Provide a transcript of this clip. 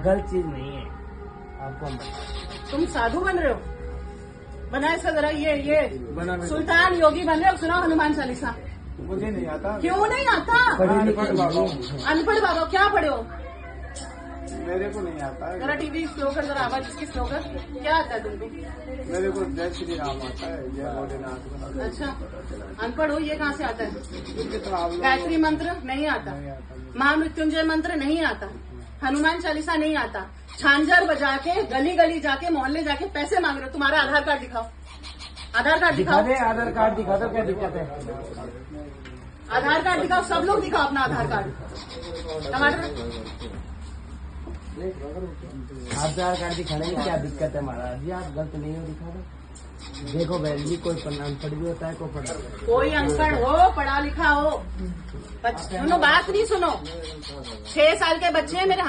गलत चीज नहीं है, आपको हम बताएं। तुम साधु बन रहे हो? बना इसका जरा ये बना मैं। सुल्तान योगी बन रहे हो। सुनाओ हनुमान चालीसा। मुझे नहीं आता। क्यों नहीं आता? अनपढ़ बाबा। अनपढ़ बाबा क्या पढ़े हो? मेरे को नहीं आता है। जरा टीवी स्लो कर, जरा आवाज इसकी स्लो कर। क्या आता है तुमको? मेरे को जय श्री राम आता है, जय भोलेनाथ। अच्छा, अनपढ़ हो, ये कहाँ से आता है? तो आप लोग गायत्री मंत्र नहीं आता, नहीं आता। महामृत्युंजय मंत्र नहीं आता, हनुमान चालीसा नहीं आता, झांझर बजा के गली गली जाके मोहल्ले जाके पैसे मांग रहे हो। तुम्हारा आधार कार्ड दिखाओ, आधार कार्ड दिखा दिखाओ, दे, आधार कार्ड दिखा दो, क्या दिक्कत है? आधार कार्ड दिखाओ, सब लोग दिखाओ अपना आधार कार्ड। टमाटर आधार कार्ड दिखाने में क्या दिक्कत है महाराज जी? आप गलत नहीं हो, दिखा दो। देखो बहन जी, कोई अनपढ़ भी होता है, कोई पढ़ा होता है। कोई अनपढ़ हो, पढ़ा लिखा हो, सुनो बात नहीं सुनो। 6 साल के बच्चे मेरे